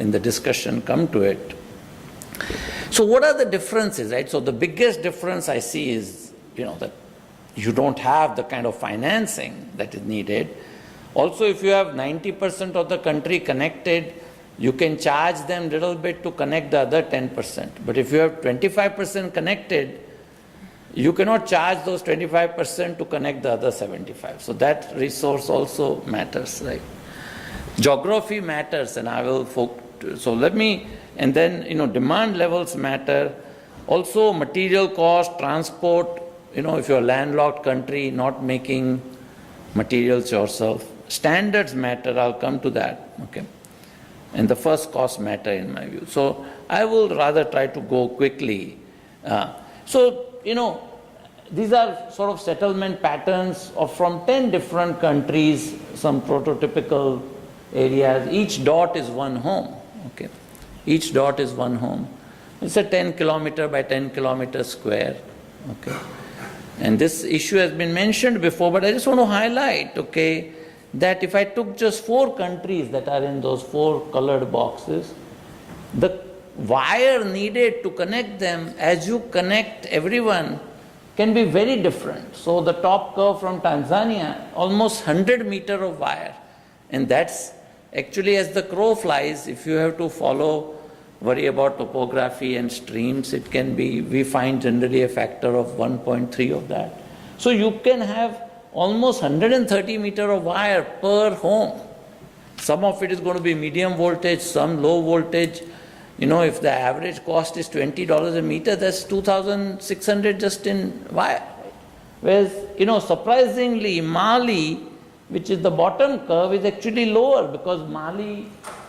in the discussion come to it. So what are the differences, right? So the biggest difference I see is, that you don't have the kind of financing that is needed. Also, if you have 90% of the country connected, you can charge them a little bit to connect the other 10%. But if you have 25% connected, you cannot charge those 25% to connect the other 75%. So that resource also matters, right? Geography matters, and and then, demand levels matter. Also, material cost, transport, if you're a landlocked country, not making materials yourself. Standards matter, I'll come to that, okay? And the first cost matter in my view. So I will rather try to go quickly. These are sort of settlement patterns from 10 different countries, some prototypical areas. Each dot is one home, okay? Each dot is one home. It's a 10 kilometer by 10 kilometer square, okay? And this issue has been mentioned before, but I just want to highlight, okay, that if I took just 4 countries that are in those 4 colored boxes, the wire needed to connect them as you connect everyone can be very different. So the top curve from Tanzania, almost 100 meter of wire. And that's actually, as the crow flies, if you have to worry about topography and streams, it can be, we find generally a factor of 1.3 of that. So you can have almost 130 meter of wire per home. Some of it is going to be medium voltage, some low voltage. If the average cost is $20 a meter, that's 2,600 just in wire. Whereas, surprisingly, Mali, which is the bottom curve, is actually lower because Mali,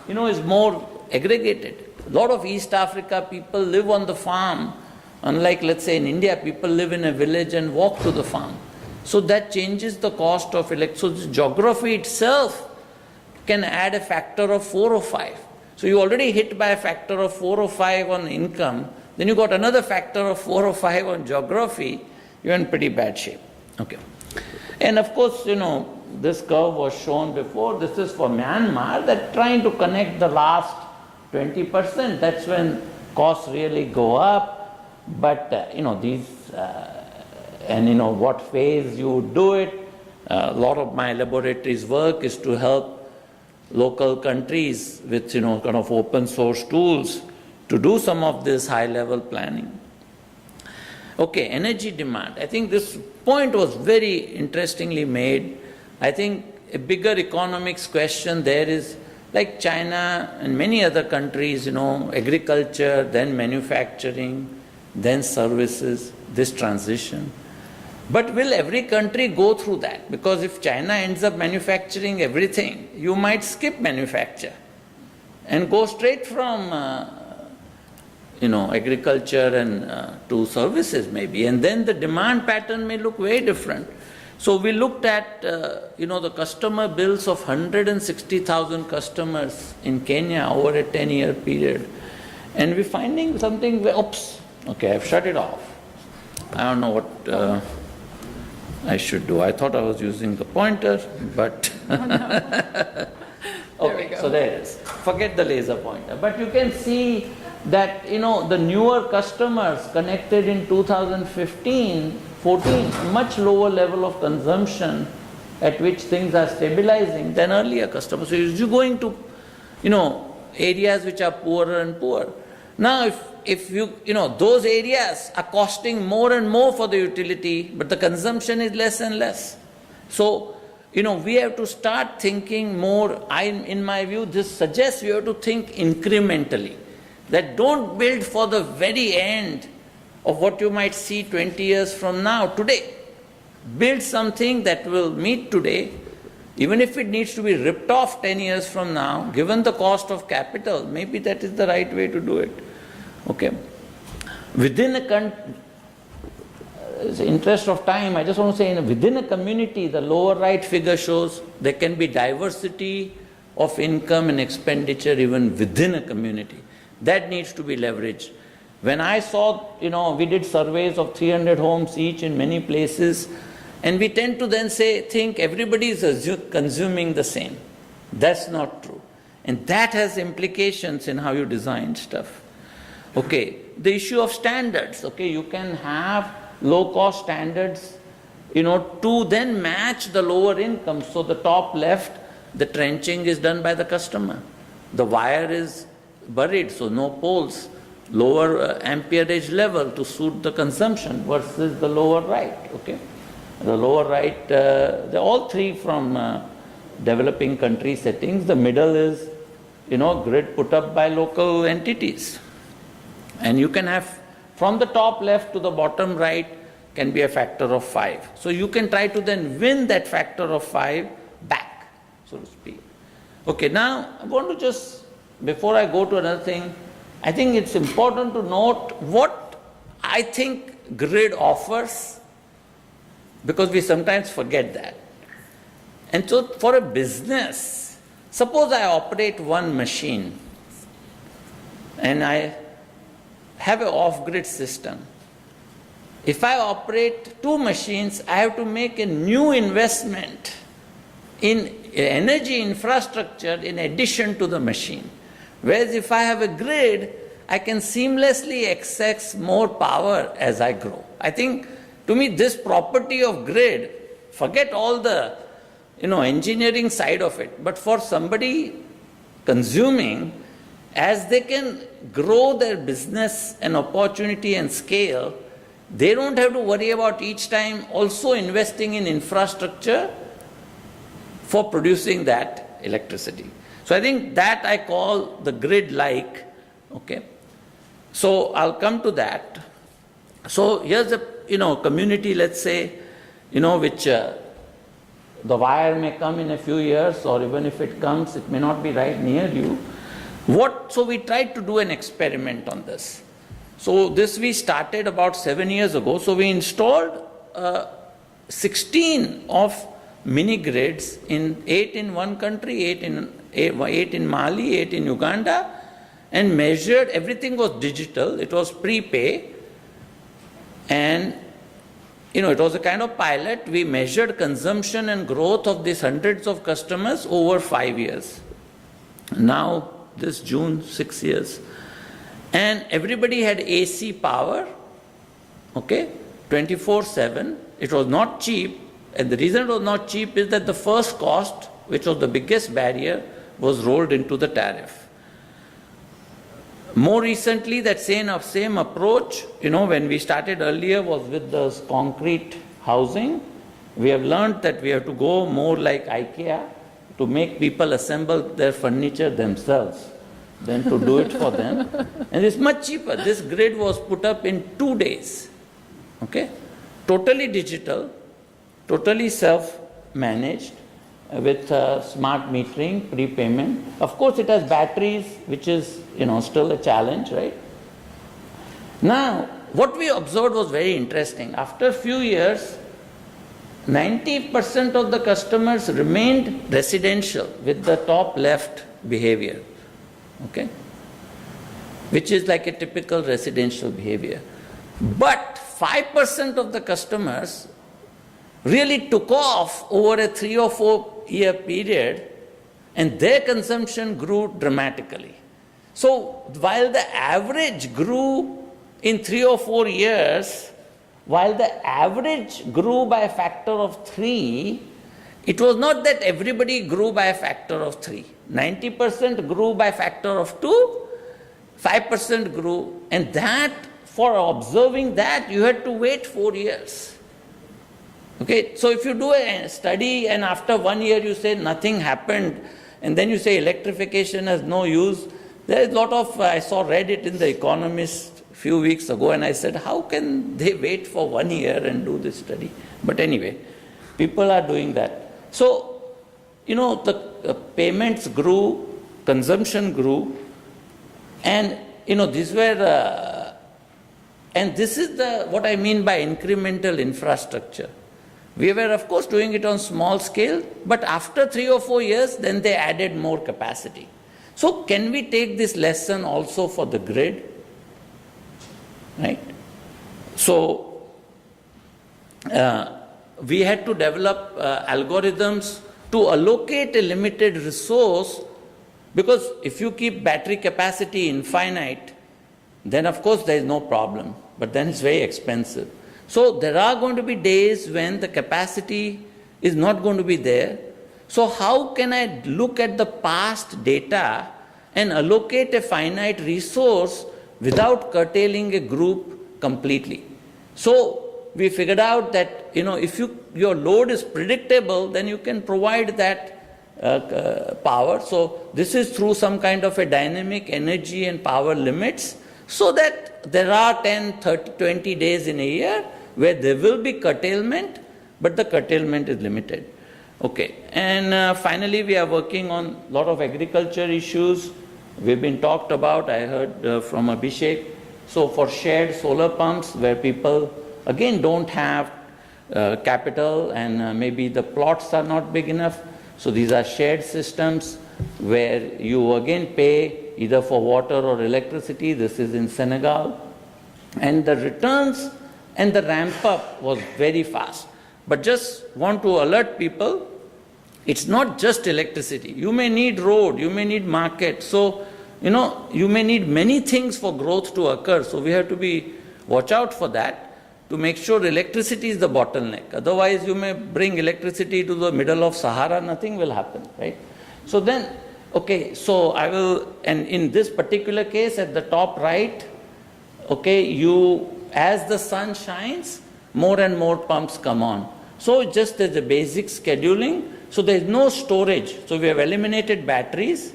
is more aggregated. A lot of East Africa people live on the farm. Unlike, let's say, in India, people live in a village and walk to the farm. So that changes the cost of electricity. So geography itself can add a factor of 4 or 5. So you already hit by a factor of 4 or 5 on income, then you got another factor of 4 or 5 on geography, you're in pretty bad shape. Okay. And of course, this curve was shown before. This is for Myanmar, that trying to connect the last 20%, that's when costs really go up. But, what phase you do it. A lot of my laboratory's work is to help local countries with, kind of open source tools to do some of this high level planning. Okay, energy demand. I think this point was very interestingly made. I think a bigger economics question there is, like China and many other countries, agriculture, then manufacturing, then services, this transition. But will every country go through that? Because if China ends up manufacturing everything, you might skip manufacture and go straight from, agriculture and to services maybe. And then the demand pattern may look very different. So we looked at, the customer bills of 160,000 customers in Kenya over a 10-year period. And we're finding something, oops, okay, I've shut it off. I don't know what I should do. I thought I was using the pointer, but... Okay, so there it is. Forget the laser pointer. But you can see that, the newer customers connected in 2015, 14, much lower level of consumption at which things are stabilizing than earlier customers. So you're going to, areas which are poorer and poorer. Now, if those areas are costing more and more for the utility, but the consumption is less and less. So, we have to start thinking more. In my view, this suggests we have to think incrementally. That don't build for the very end of what you might see 20 years from now, today. Build something that will meet today, even if it needs to be ripped off 10 years from now, given the cost of capital, maybe that is the right way to do it. Okay. Within a country, in the interest of time, I just want to say, within a community, the lower right figure shows there can be diversity of income and expenditure even within a community. That needs to be leveraged. When I saw, we did surveys of 300 homes each in many places, and we tend to then think everybody is consuming the same. That's not true. And that has implications in how you design stuff. Okay, the issue of standards. Okay, you can have low-cost standards, to then match the lower income. So the top left, the trenching is done by the customer. The wire is buried, so no poles. Lower amperage level to suit the consumption versus the lower right. Okay, the lower right, they're all three from developing country settings. The middle is, grid put up by local entities. And you can have from the top left to the bottom right can be a factor of 5. So you can try to then win that factor of 5 back, so to speak. Okay, now I want to just, before I go to another thing, I think it's important to note what I think grid offers, because we sometimes forget that. And so for a business, suppose I operate one machine and I have an off-grid system. If I operate two machines, I have to make a new investment in energy infrastructure in addition to the machine. Whereas if I have a grid, I can seamlessly access more power as I grow. I think, to me, this property of grid, forget all the engineering side of it, but for somebody consuming, as they can grow their business and opportunity and scale, they don't have to worry about each time also investing in infrastructure for producing that electricity. So I think that I call the grid-like, okay. So I'll come to that. So here's a, community, let's say, which the wire may come in a few years, or even if it comes, it may not be right near you. So we tried to do an experiment on this. So this we started about 7 years ago. So we installed 16 of mini grids, 8 in one country, 8 in Mali, 8 in Uganda, and measured. Everything was digital. It was prepay, and it was a kind of pilot. We measured consumption and growth of these hundreds of customers over 5 years. Now this June, 6 years. And everybody had AC power, okay, 24/7. It was not cheap, and the reason it was not cheap is that the first cost, which was the biggest barrier, was rolled into the tariff. More recently, that same approach, when we started earlier, was with the concrete housing. We have learned that we have to go more like IKEA to make people assemble their furniture themselves than to do it for them. And it's much cheaper. This grid was put up in 2 days, okay? Totally digital, totally self-managed, with smart metering, prepayment. Of course, it has batteries, which is, still a challenge, right? Now, what we observed was very interesting. After a few years, 90% of the customers remained residential with the top left behavior, okay? Which is like a typical residential behavior. But 5% of the customers really took off over a 3 or 4 year period, and their consumption grew dramatically. So while the average grew in 3 or 4 years, while the average grew by a factor of 3, it was not that everybody grew by a factor of 3. 90% grew by a factor of 2, 5% grew, and that, for observing that, you had to wait 4 years. Okay, so if you do a study and after 1 year you say nothing happened, and then you say electrification has no use, there is a lot of, I read it in The Economist a few weeks ago, and I said, how can they wait for 1 year and do this study? But anyway, people are doing that. So, the payments grew, consumption grew, and, these were, and this is what I mean by incremental infrastructure. We were, of course, doing it on small scale, but after 3 or 4 years, then they added more capacity. So can we take this lesson also for the grid? Right? So we had to develop algorithms to allocate a limited resource Because if you keep battery capacity infinite, then of course there is no problem, but then it's very expensive. So there are going to be days when the capacity is not going to be there. So how can I look at the past data and allocate a finite resource without curtailing a group completely? So we figured out that, if your load is predictable, then you can provide that power. So this is through some kind of a dynamic energy and power limits, so that there are 10, 30, 20 days in a year where there will be curtailment, but the curtailment is limited. Okay, and finally we are working on a lot of agriculture issues. We've been talked about, I heard from Abhishek. So for shared solar pumps where people again don't have capital and maybe the plots are not big enough. So these are shared systems where you again pay either for water or electricity. This is in Senegal. And the returns and the ramp up was very fast. But just want to alert people, it's not just electricity. You may need road, you may need market. So, you may need many things for growth to occur. So we have to watch out for that, to make sure electricity is the bottleneck. Otherwise, you may bring electricity to the middle of Sahara, nothing will happen, right? So then, okay, so I will, and in this particular case at the top right, okay, as the sun shines, more and more pumps come on. So just as a basic scheduling, so there is no storage. So we have eliminated batteries,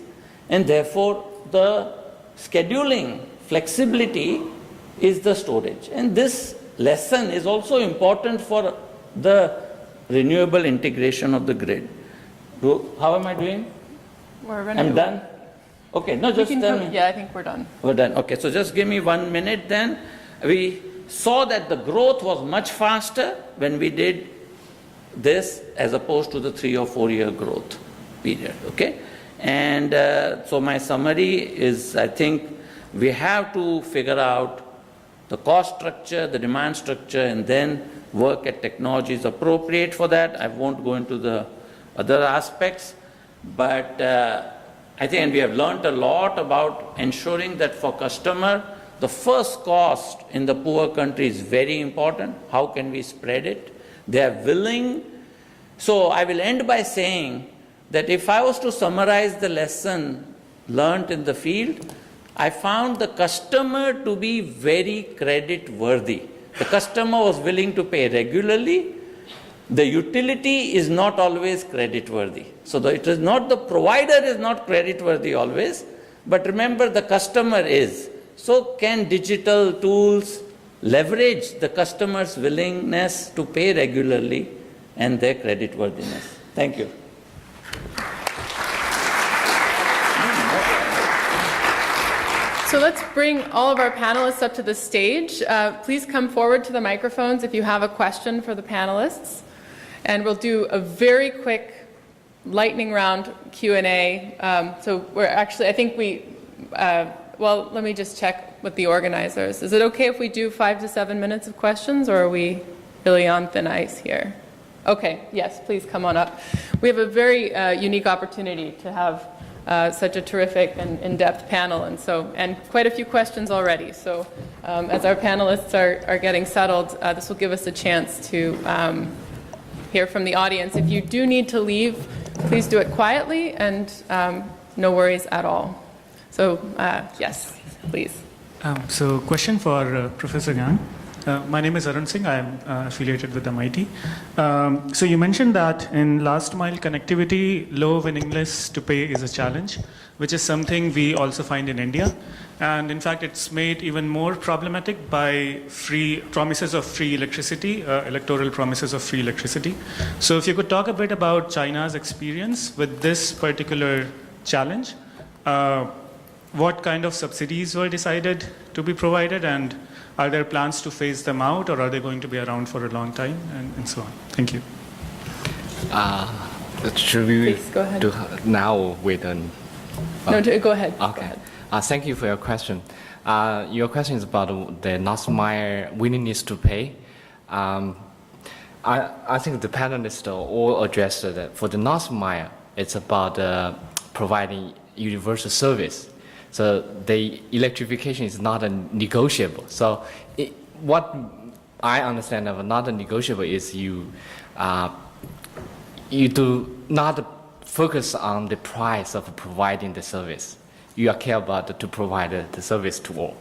and therefore the scheduling flexibility is the storage. And this lesson is also important for the renewable integration of the grid. How am I doing? I'm done? Okay, no, just tell me. Yeah, I think we're done. We're done. Okay, so just give me 1 minute then. We saw that the growth was much faster when we did this as opposed to the 3 or 4 year growth period, okay? And so my summary is, I think we have to figure out the cost structure, the demand structure, and then work at technologies appropriate for that. I won't go into the other aspects, but I think, and we have learned a lot about ensuring that for customer, the first cost in the poor country is very important. How can we spread it? They are willing. So I will end by saying that if I was to summarize the lesson learned in the field, I found the customer to be very credit worthy. The customer was willing to pay regularly. The utility is not always credit worthy. So it is not the provider is not credit worthy always, but remember the customer is. So can digital tools leverage the customer's willingness to pay regularly and their credit worthiness? Thank you. So let's bring all of our panelists up to the stage. Please come forward to the microphones if you have a question for the panelists. And we'll do a very quick lightning round Q&A. So we're actually, I think well, let me just check with the organizers. Is it okay if we do 5 to 7 minutes of questions, or are we really on thin ice here? Okay, yes, please come on up. We have a very unique opportunity to have such a terrific and in-depth panel, and quite a few questions already. So as our panelists are getting settled, this will give us a chance to hear from the audience. If you do need to leave, please do it quietly and no worries at all. So yes, please. So question for Professor Yang. My name is Arun Singh. I am affiliated with MIT. So you mentioned that in last mile connectivity, low willingness to pay is a challenge, which is something we also find in India. And in fact, it's made even more problematic by promises of free electricity, electoral promises of free electricity. So if you could talk a bit about China's experience with this particular challenge, what kind of subsidies were decided to be provided, and are there plans to phase them out, or are they going to be around for a long time, and so on? Thank you. Should we Please, go ahead. do now with an... No, go ahead. Okay. Go ahead. Thank you for your question. Your question is about the last mile willingness to pay. I think the panelists all addressed that for the last mile, it's about providing universal service. So the electrification is not a negotiable. So what I understand of not a negotiable is you do not focus on the price of providing the service. You care about to provide the service to all.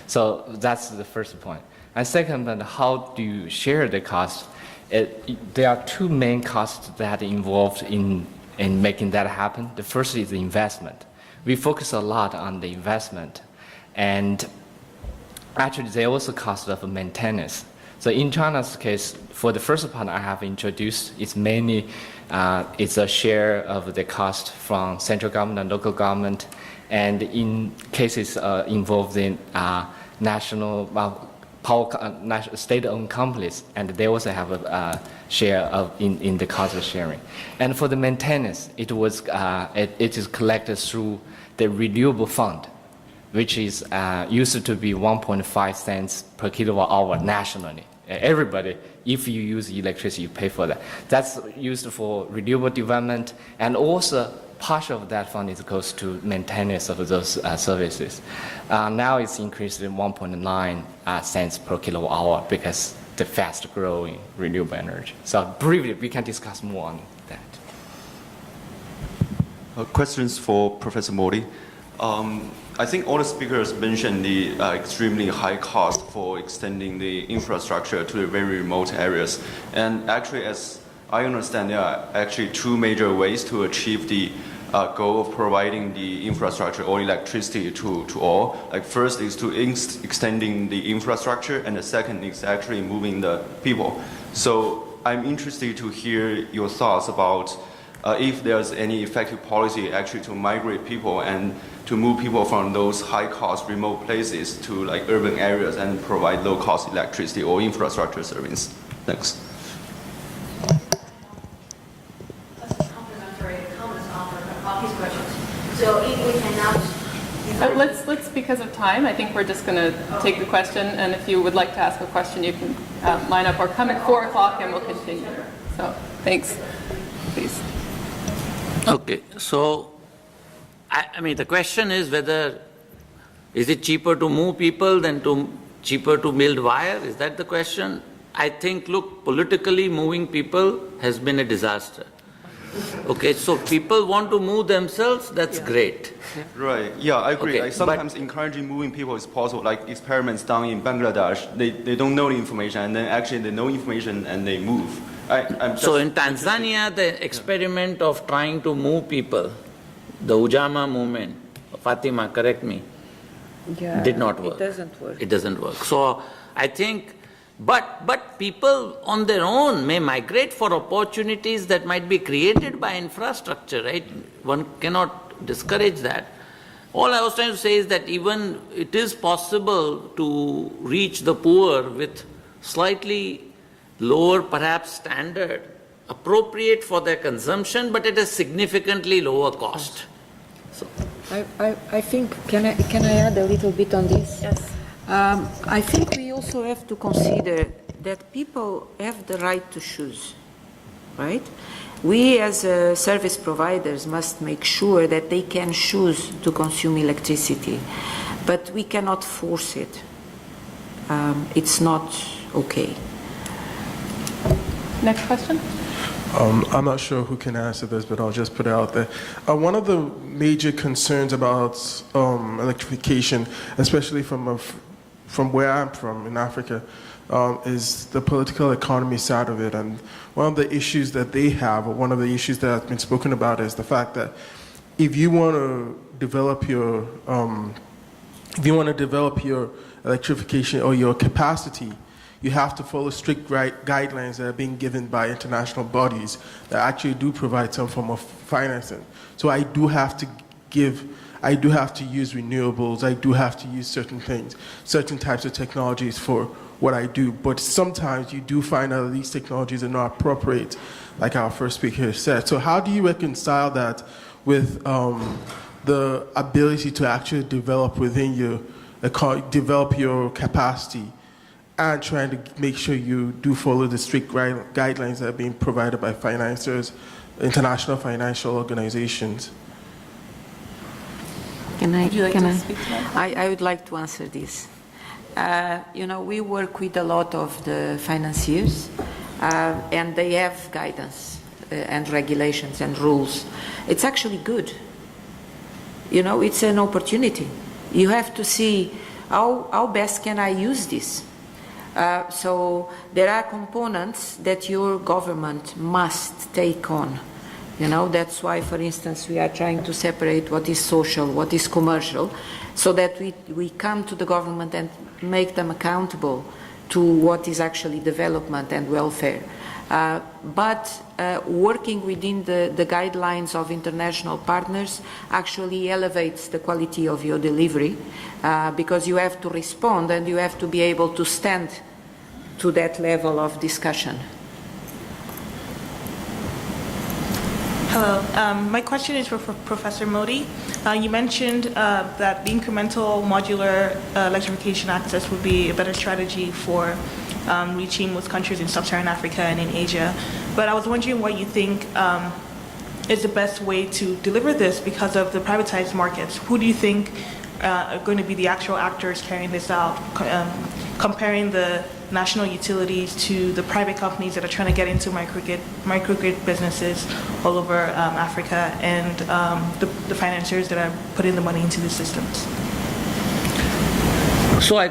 So that's the first point. And second, how do you share the cost? There are two main costs that are involved in making that happen. The first is the investment. We focus a lot on the investment, and actually they also cost of maintenance. So in China's case, for the first part I have introduced, it's mainly it's a share of the cost from central government and local government, and in cases involved in national state-owned companies, and they also have a share in the cost of sharing. And for the maintenance, it is collected through the renewable fund, which is used to be 1.5 cents per kilowatt hour nationally. Everybody, if you use electricity, you pay for that. That's used for renewable development, and also part of that fund goes to maintenance of those services. Now it's increased to 1.9 cents per kilowatt hour because the fast-growing renewable energy. So briefly, we can discuss more on that. Questions for Professor Modi. I think all the speakers mentioned the extremely high cost for extending the infrastructure to the very remote areas. And actually, as I understand, there are actually two major ways to achieve the goal of providing the infrastructure or electricity to all. Like first is to extending the infrastructure, and the second is actually moving the people. So I'm interested to hear your thoughts about if there's any effective policy actually to migrate people and to move people from those high-cost remote places to like urban areas and provide low-cost electricity or infrastructure service. Thanks. Complimentary comments on his questions. So if we cannot... Let's, because of time, I think we're just going to take the question, and if you would like to ask a question, you can line up or come at 4 o'clock and we'll continue. So, thanks. Please. Okay, so I mean the question is whether is it cheaper to move people than cheaper to build wire? Is that the question? I think, look, politically moving people has been a disaster. Okay, so people want to move themselves, that's great. Right, yeah, I agree. Okay, like sometimes encouraging moving people is possible, like experiments done in Bangladesh, they don't know the information, and then actually they know information and they move. So in Tanzania, the experiment of trying to move people, the Ujamaa movement, Fatima, correct me, did not work. It doesn't work. It doesn't work. So I think, but people on their own may migrate for opportunities that might be created by infrastructure, right? One cannot discourage that. All I was trying to say is that even it is possible to reach the poor with slightly lower perhaps standard, appropriate for their consumption, but at a significantly lower cost. So. I think, can I add a little bit on this? Yes. I think we also have to consider that people have the right to choose, right? We as service providers must make sure that they can choose to consume electricity, but we cannot force it. It's not okay. Next question. I'm not sure who can answer this, but I'll just put it out there. One of the major concerns about electrification, especially from where I'm from in Africa, is the political economy side of it. And one of the issues that they have, or one of the issues that has been spoken about, is the fact that if you want to develop your electrification or your capacity, you have to follow strict guidelines that are being given by international bodies that actually do provide some form of financing. So I do have to use renewables, I do have to use certain things, certain types of technologies for what I do. But sometimes you do find that these technologies are not appropriate, like our first speaker said. So how do you reconcile that with the ability to actually develop within your capacity, and trying to make sure you do follow the strict guidelines that are being provided by financiers, international financial organizations? Would you like to speak to that? I would like to answer this. We work with a lot of the financiers, and they have guidance and regulations and rules. It's actually good. It's an opportunity. You have to see how best can I use this. So there are components that your government must take on. That's why, for instance, we are trying to separate what is social, what is commercial, so that we come to the government and make them accountable to what is actually development and welfare. But working within the guidelines of international partners actually elevates the quality of your delivery, because you have to respond and you have to be able to stand to that level of discussion. Hello. My question is for Professor Modi. You mentioned that the incremental modular electrification access would be a better strategy for reaching most countries in sub-Saharan Africa and in Asia. But I was wondering what you think is the best way to deliver this because of the privatized markets. Who do you think are going to be the actual actors carrying this out, comparing the national utilities to the private companies that are trying to get into microgrid businesses all over Africa, and the financiers that are putting the money into the systems? So I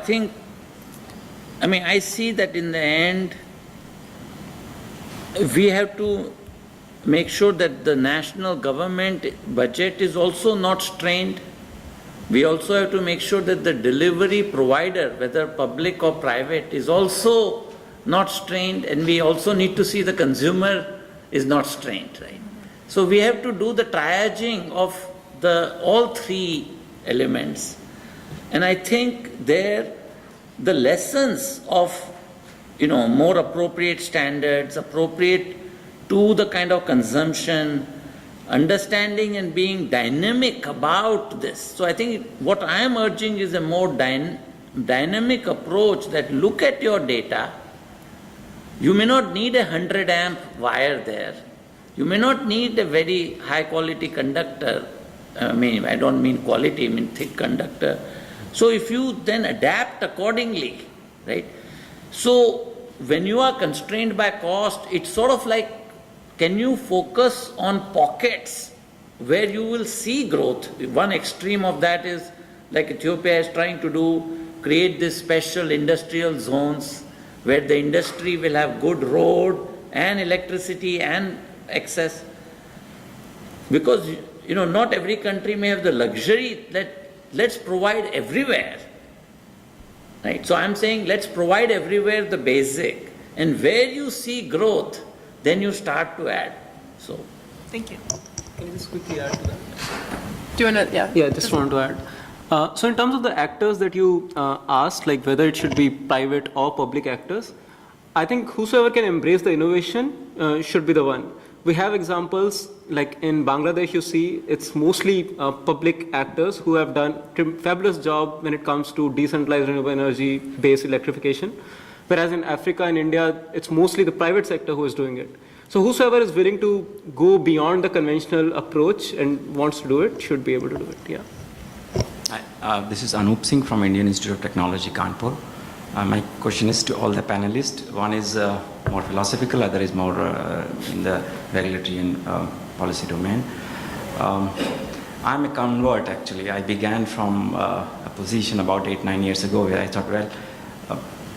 see that in the end, we have to make sure that the national government budget is also not strained. We also have to make sure that the delivery provider, whether public or private, is also not strained, and we also need to see the consumer is not strained, right? So we have to do the triaging of all three elements. And I think the lessons of more appropriate standards, appropriate to the kind of consumption, understanding and being dynamic about this. So I think what I am urging is a more dynamic approach that look at your data. You may not need a 100 amp wire there. You may not need a very high quality conductor. I don't mean quality, I mean thick conductor. So if you then adapt accordingly, right? So when you are constrained by cost, it's sort of like, can you focus on pockets where you will see growth? One extreme of that is, like Ethiopia is trying to do, create these special industrial zones where the industry will have good road and electricity and access. Because, not every country may have the luxury that let's provide everywhere. Right? So I'm saying let's provide everywhere the basic. And where you see growth, then you start to add. So, thank you. Can you just quickly add to that? Do you want to, yeah? Yeah, just want to add. So in terms of the actors that you asked, like whether it should be private or public actors, I think whosoever can embrace the innovation should be the one. We have examples like in Bangladesh, you see it's mostly public actors who have done a fabulous job when it comes to decentralized renewable energy based electrification. Whereas in Africa and India, it's mostly the private sector who is doing it. So whosoever is willing to go beyond the conventional approach and wants to do it should be able to do it, yeah. Hi, this is Anup Singh from Indian Institute of Technology, Kanpur. My question is to all the panelists. One is more philosophical, other is more in the regulatory and policy domain. I'm a convert actually. I began from a position about 8-9 years ago where I thought, well,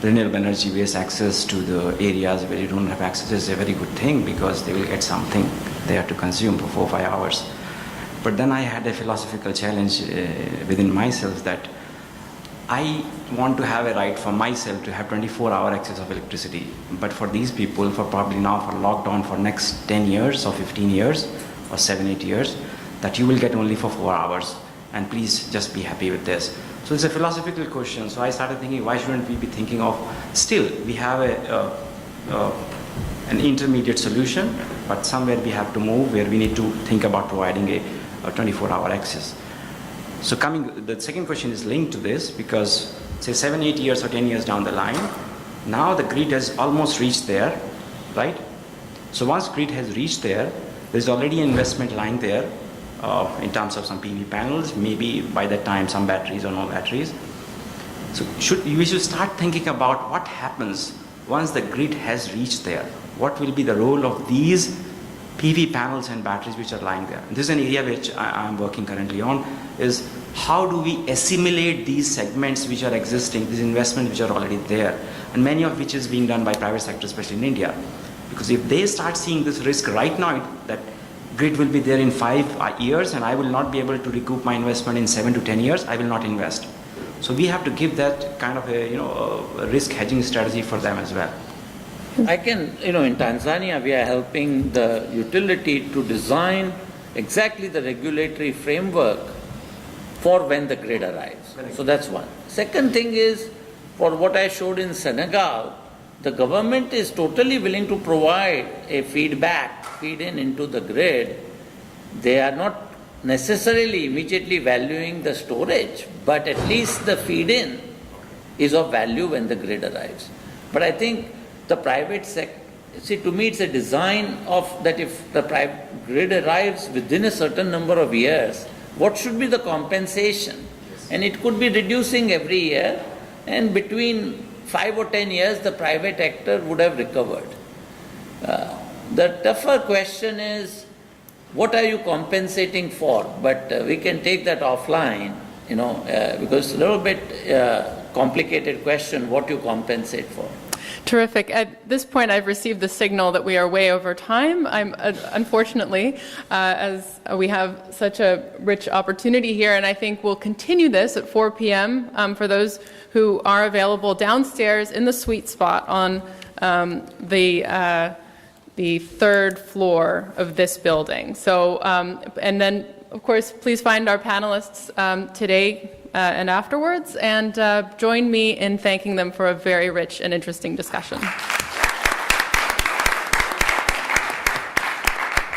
renewable energy based access to the areas where you don't have access is a very good thing because they will get something they have to consume for 4-5 hours. But then I had a philosophical challenge within myself that I want to have a right for myself to have 24-hour access of electricity. But for these people, for probably now for lockdown for next 10 years or 15 years or 7-8 years, that you will get only for 4 hours. And please just be happy with this. So it's a philosophical question. So I started thinking, why shouldn't we be thinking of, still we have an intermediate solution, but somewhere we have to move where we need to think about providing a 24-hour access. So the second question is linked to this because say 7-8 years or 10 years down the line, now the grid has almost reached there, right? So once grid has reached there, there's already an investment line there in terms of some PV panels, maybe by that time some batteries or no batteries. So we should start thinking about what happens once the grid has reached there. What will be the role of these PV panels and batteries which are lying there? And this is an area which I'm working currently on, is how do we assimilate these segments which are existing, these investments which are already there, and many of which is being done by private sector, especially in India. Because if they start seeing this risk right now, that grid will be there in 5 years and I will not be able to recoup my investment in 7 to 10 years, I will not invest. So we have to give that kind of a risk hedging strategy for them as well. I can, in Tanzania, we are helping the utility to design exactly the regulatory framework for when the grid arrives. So that's one. Second thing is, for what I showed in Senegal, the government is totally willing to provide a feed-in into the grid. They are not necessarily immediately valuing the storage, but at least the feed-in is of value when the grid arrives. But I think the private sector, see, to me it's a design of that if the private grid arrives within a certain number of years, what should be the compensation? And it could be reducing every year, and between 5 or 10 years the private actor would have recovered. The tougher question is, what are you compensating for? But we can take that offline, because it's a little bit complicated question, what you compensate for. Terrific. At this point, I've received the signal that we are way over time. Unfortunately, as we have such a rich opportunity here, and I think we'll continue this at 4 p.m. For those who are available downstairs in the sweet spot on the third floor of this building. So, and then, of course, please find our panelists today and afterwards, and join me in thanking them for a very rich and interesting discussion.